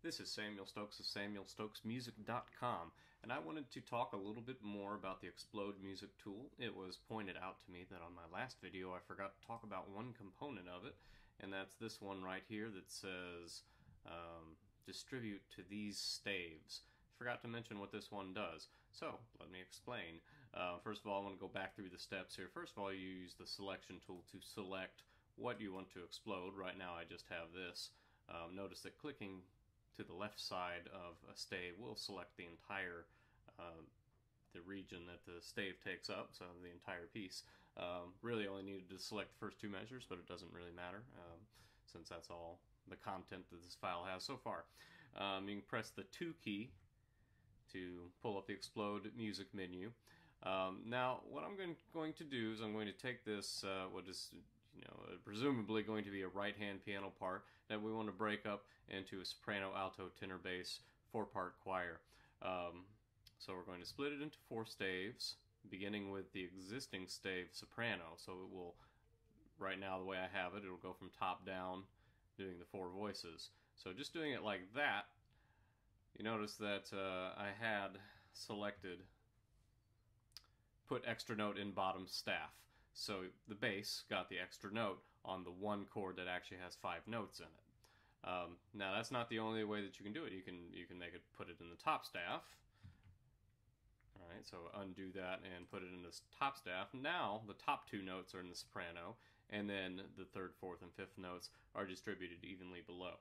This is Samuel Stokes of SamuelStokesMusic.com, and I wanted to talk a little bit more about the Explode Music tool. It was pointed out to me that on my last video I forgot to talk about one component of it, and that's this one right here that says distribute to these staves. Forgot to mention what this one does, so let me explain. First of all, I want to go back through the steps here. First of all, you use the selection tool to select what you want to explode. Right now I just have this. Notice that clicking to the left side of a stave will select the entire the region that the stave takes up, so the entire piece. Really only needed to select the first two measures, but it doesn't really matter since that's all the content that this file has so far. You can press the 2 key to pull up the Explode Music menu. Now what I'm going to do is I'm going to take this what is presumably going to be a right-hand piano part that we want to break up into a soprano, alto, tenor, bass, 4-part choir. So we're going to split it into 4 staves, beginning with the existing stave soprano. So it will, right now the way I have it, it'll go from top down, doing the 4 voices. So just doing it like that, you notice that I had selected put extra note in bottom staff. So the bass got the extra note on the one chord that actually has 5 notes in it. Now that's not the only way that you can do it. You can make it, put it in the top staff. All right, so undo that and put it in this top staff. Now the top 2 notes are in the soprano, and then the 3rd, 4th, and 5th notes are distributed evenly below.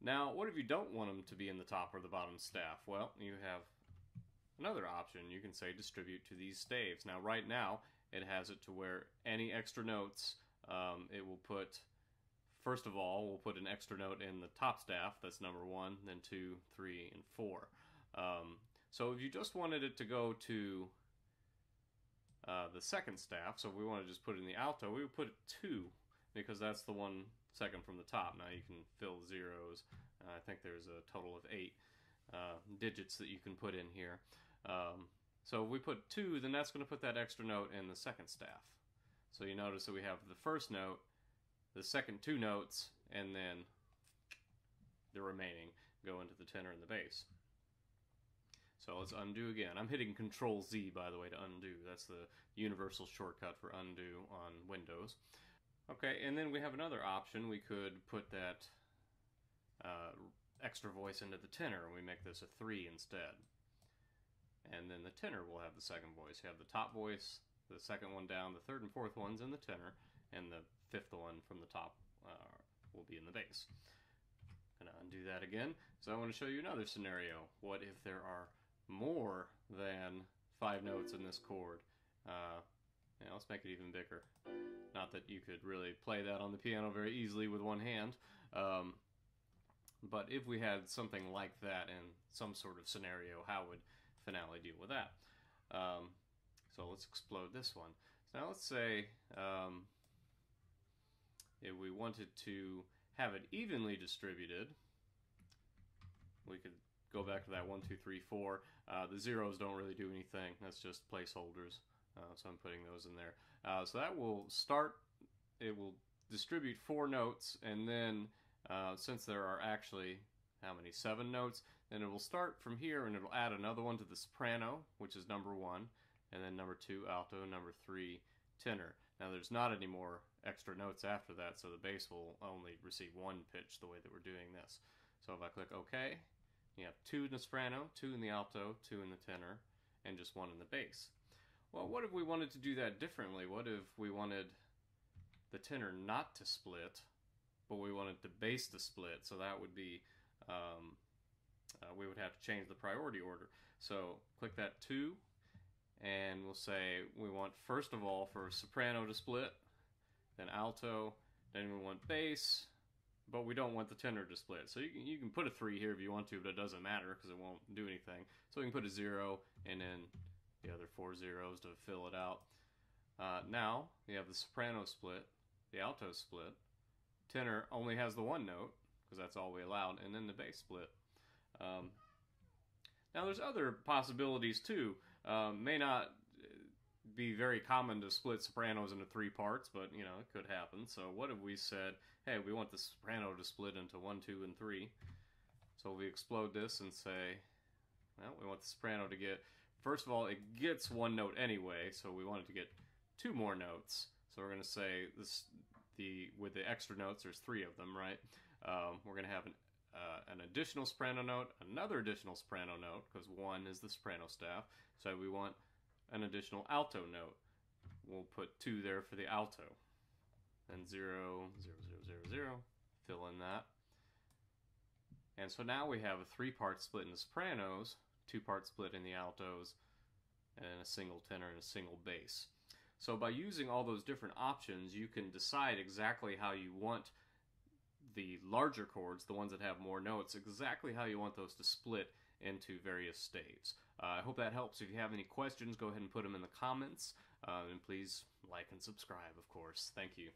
Now, what if you don't want them to be in the top or the bottom staff? Well, you have another option. You can say distribute to these staves. Now, right now, it has it to where any extra notes, it will put, first of all, we'll put an extra note in the top staff. That's number 1, then 2, 3, and 4. So if you just wanted it to go to the 2nd staff, so if we want to just put it in the alto, we would put it 2, because that's the one second from the top. Now you can fill zeros. I think there's a total of 8 digits that you can put in here. So if we put 2, then that's going to put that extra note in the 2nd staff. So you notice that we have the first note, the second 2 notes, and then the remaining go into the tenor and the bass. So let's undo again. I'm hitting Control Z, by the way, to undo. That's the universal shortcut for undo on Windows. Okay, and then we have another option. We could put that extra voice into the tenor, and we make this a 3 instead. And then the tenor will have the 2nd voice. You have the top voice, the 2nd one down, the 3rd and 4th ones in the tenor, and the 5th one from the top will be in the bass. I'm going to undo that again. So I want to show you another scenario. What if there are more than 5 notes in this chord? Let's make it even bigger. Not that you could really play that on the piano very easily with one hand. But if we had something like that in some sort of scenario, how would Finale deal with that? So let's explode this one. So now let's say if we wanted to have it evenly distributed, we could go back to that 1, 2, 3, 4. The zeros don't really do anything. That's just placeholders. So I'm putting those in there. So that will start, it will distribute 4 notes, and then since there are actually, how many, 7 notes, then it will start from here and it'll add another one to the soprano, which is number 1, and then number 2 alto, number 3 tenor. Now there's not any more extra notes after that, so the bass will only receive 1 pitch the way that we're doing this. So if I click OK, you have 2 in the soprano, 2 in the alto, 2 in the tenor, and just 1 in the bass. Well, what if we wanted to do that differently? What if we wanted the tenor not to split, but we wanted the bass to split? So that would be, we would have to change the priority order. So click that 2, and we'll say we want, first of all, for soprano to split, then alto, then we want bass, but we don't want the tenor to split. So you can put a 3 here if you want to, but it doesn't matter because it won't do anything. So we can put a 0 and then the other 4 zeros to fill it out. Now you have the soprano split, the alto split, tenor only has the 1 note because that's all we allowed, and then the bass split. Now there's other possibilities too. May not be very common to split sopranos into 3 parts, but it could happen. So what if we said, hey, we want the soprano to split into 1, 2, and 3. So we explode this and say, well, we want the soprano to get, first of all, it gets one note anyway, so we want it to get two more notes. So we're going to say this, with the extra notes, there's three of them, right? We're going to have an additional soprano note, another additional soprano note, because one is the soprano staff. So we want an additional alto note. We'll put 2 there for the alto. And 0, 0, 0, 0, 0. Fill in that. And so now we have a 3-part split in the sopranos, 2-part split in the altos, and a single tenor and a single bass. So by using all those different options, you can decide exactly how you want the larger chords, the ones that have more notes, exactly how you want those to split into various staves. I hope that helps. If you have any questions, go ahead and put them in the comments. And please like and subscribe, of course. Thank you.